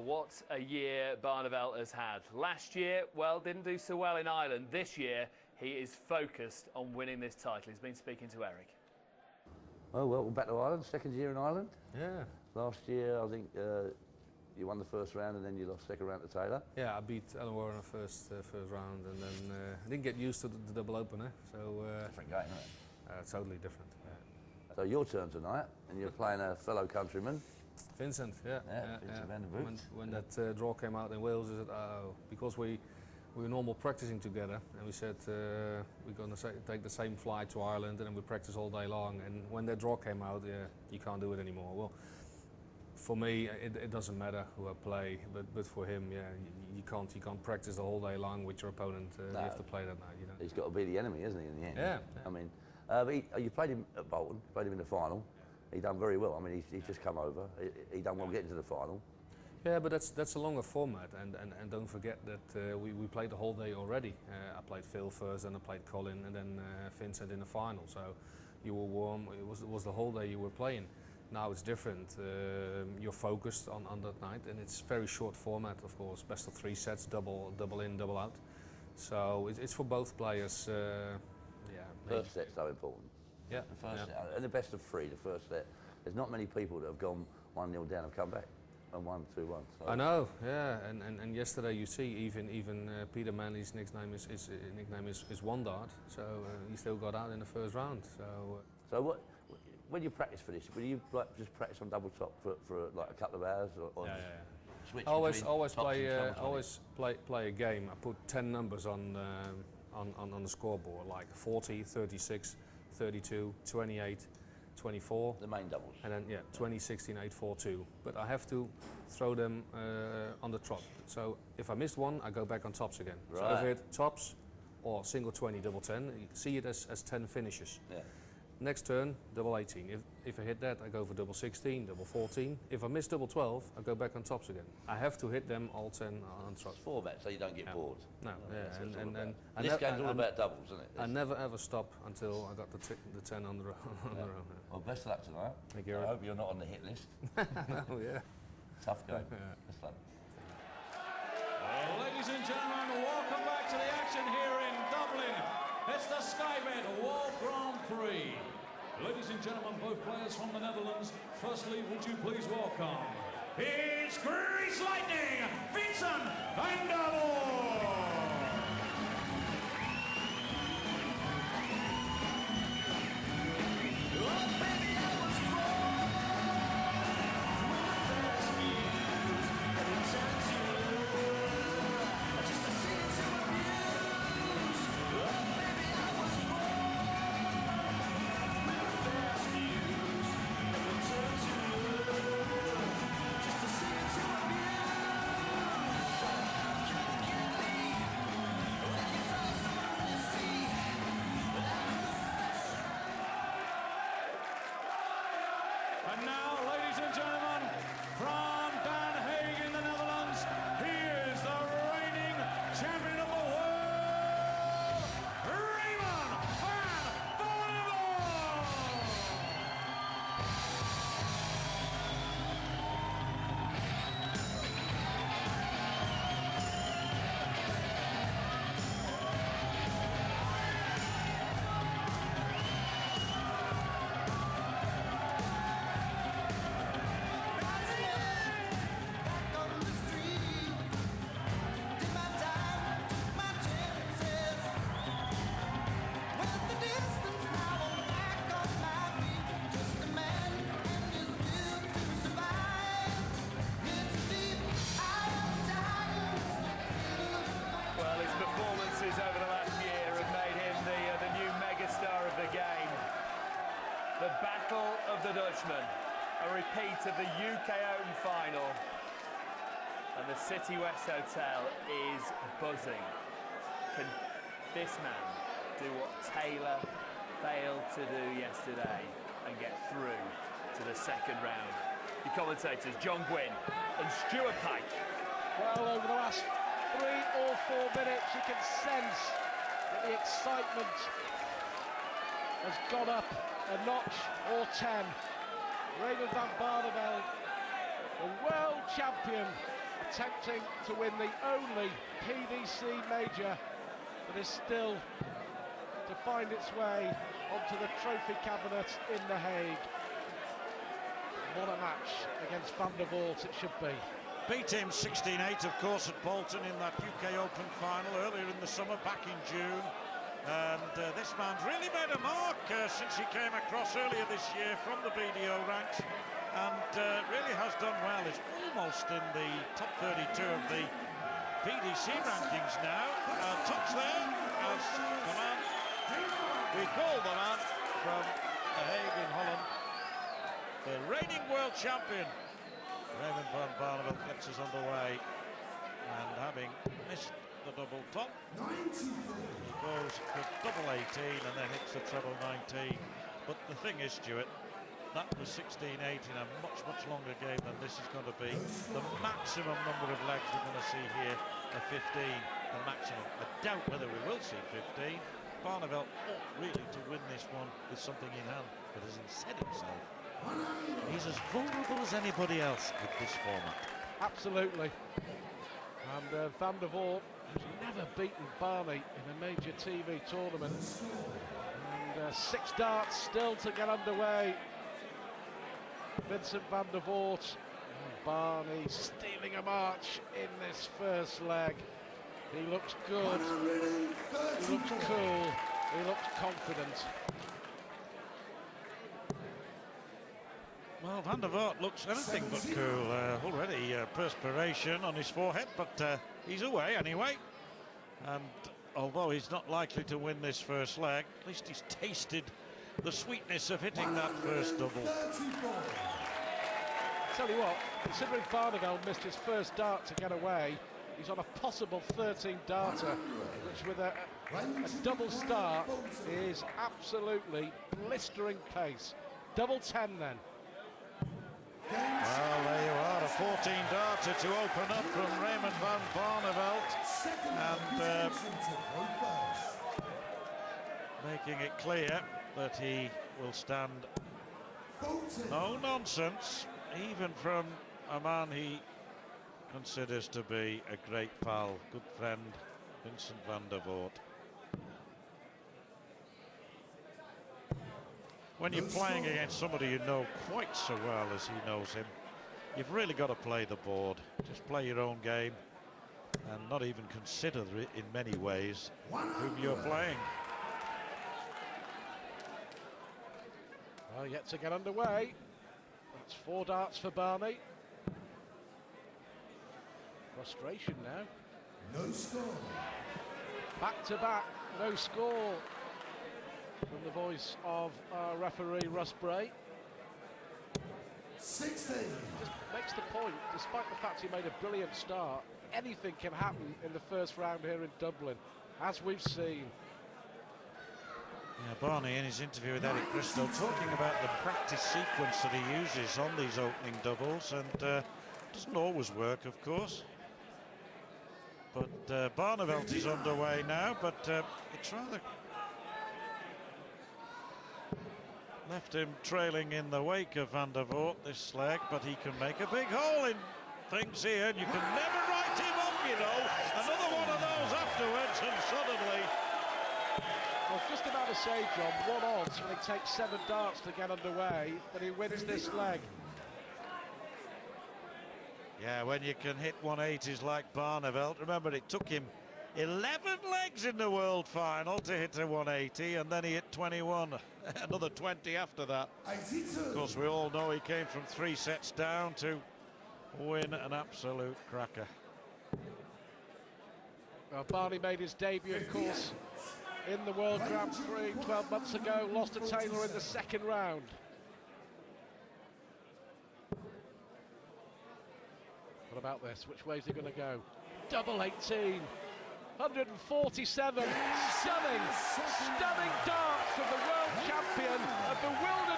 What a year Barneveld has had. Last year, well, didn't do so well in Ireland. This year, he is focused on winning this title. He's been speaking to Eric. Oh, well, we're back to Ireland, second year in Ireland. Yeah. Last year, I think you won the first round and then you lost second round to Taylor. Yeah, I beat Alan Warren in the first round, and then I didn't get used to the double opener. So Different game, isn't it? totally different. Yeah. So your turn tonight, and you're playing a fellow countryman. Vincent, yeah. Vincent van Voort. When that draw came out in Wales, I said, oh, because we were normal practicing together, and we said we're going to take the same flight to Ireland, and then we practice all day long. And when that draw came out, yeah, you can't do it anymore. Well, for me, it doesn't matter who I play, but for him, yeah, you can't practice the whole day long with your opponent. You have to play that night. You know. He's got to be the enemy, isn't he, in the end? Yeah. I mean, but you played him at Bolton, played him in the final. He done very well. I mean, he's just come over. He done well getting to the final. Yeah, but that's a longer format, and don't forget that we played the whole day already. I played Phil first, then I played Colin, and then Vincent in the final. So you were warm. It was the whole day you were playing. Now it's different. You're focused on that night, and it's very short format, of course. Best of 3 sets, double in, double out. So it's for both players. Yeah. First set's so important. Yeah. The first set, and the best of 3, the first set. There's not many people that have gone 1-0 down and come back and won 2-1. So. I know, yeah, and yesterday you see even Peter Manley's nickname is One Dart, so he still got out in the first round. So when you practice for this, will you just practice on double top for like a couple of hours, or yeah. switch? Always play a game. I put 10 numbers on the scoreboard, like 40, 36, 32, 28. 24. The main doubles. And then, 20, 16, 8, 4, 2. But I have to throw them on the top. So if I missed one, I go back on tops again. Right. So if I hit tops or single 20, double 10, you see it as 10 finishes. Yeah. Next turn, double 18. If I hit that, I go for double 16, double 14. If I miss double 12, I go back on tops again. I have to hit them all 10 on tops. Format, so you don't get bored. No, This and game's all about doubles, isn't it? I never ever stop until I got the 10 on the row. Well, best of luck tonight. Thank you. I hope you're not on the hit list. Oh yeah. Tough game. Best luck. Ladies and gentlemen, welcome back to the action here in Dublin. It's the Skybet World Grand Prix. Ladies and gentlemen, both players from the Netherlands. Firstly, would you please welcome his Grease Lightning, Vincent van Barneveld. And now, ladies and gentlemen, from Den Haag in the Netherlands, he is the reigning champion of the world, Raymond van Barneveld. Well, his performances over the last year have made him the new megastar of the game. The Battle of the Dutchmen, a repeat of the UK Open final. And the City West Hotel is buzzing. Can this man do what Taylor failed to do yesterday and get through to the second round? Your commentators, John Gwynn and Stuart Pike. Well, over the last 3 or 4 minutes, you can sense that the excitement has gone up a notch or 10. Raymond van Barneveld, the world champion, attempting to win the only PDC major that is still to find its way onto the trophy cabinet in The Hague. What a match against Van der Voort it should be. Beat him 16-8, of course, at Bolton in that UK Open final earlier in the summer, back in June. And this man's really made a mark since he came across earlier this year from the BDO ranks, and really has done well. He's almost in the top 32 of the PDC rankings now. Touch there as the man, we call the man from The Hague in Holland, the reigning world champion. Raymond van Barneveld gets us underway, and having missed the double top, he goes for double 18 and then hits the treble 19. But the thing is, Stuart, that was 16-8 in a much longer game than this is going to be. The maximum number of legs we're going to see here are 15, the maximum. I doubt whether we will see 15. Barneveld ought really to win this one with something in hand, but as he said himself, he's as vulnerable as anybody else with this format. Absolutely. And Van der Voort has never beaten Barney in a major TV tournament. And 6 darts still to get underway. Vincent van der Voort and Barney stealing a march in this first leg. He looks good, he looks cool, he looks confident. Well, Van der Voort looks anything but cool. Already perspiration on his forehead, but he's away anyway. And although he's not likely to win this first leg, at least he's tasted the sweetness of hitting that first double. Tell you what, considering Barneveld missed his first dart to get away, he's on a possible 13-darter, which with a double start is absolutely blistering pace. Double 10 then. Well, there you are, a 14-darter to open up from Raymond van Barneveld, and making it clear that he will stand no nonsense, even from a man he considers to be a great pal, good friend, Vincent van der Voort. When you're playing against somebody you know quite so well as he knows him, you've really got to play the board. Just play your own game and not even consider it in many ways whom you're playing. Well, yet to get underway. That's 4 darts for Barney. Frustration now. No score. Back to back, no score. From the voice of our referee, Russ Bray. 16. Just makes the point, despite the fact he made a brilliant start, anything can happen in the first round here in Dublin, as we've seen. Yeah, Barney, in his interview with Eric Bristow, talking about the practice sequence that he uses on these opening doubles, and doesn't always work, of course. But Barneveld is underway now, but it's rather left him trailing in the wake of Van der Voort this leg, but he can make a big hole in things here, and you can never write him off, you know. Another one of those afterwards, and suddenly... I was just about to say, John, 1 odds when he takes 7 darts to get underway, that he wins this leg. Yeah, when you can hit 180s like Barneveld. Remember, it took him 11 legs in the World Final to hit a 180, and then he hit 21. Another 20 after that. 82. Of course, we all know he came from 3 sets down to win an absolute cracker. Well, Barney made his debut, of course, in the World Grand Prix 12 months ago, lost to Taylor in the second round. What about this? Which way is he going to go? Double 18. 147. Stunning darts from the world champion, a bewildered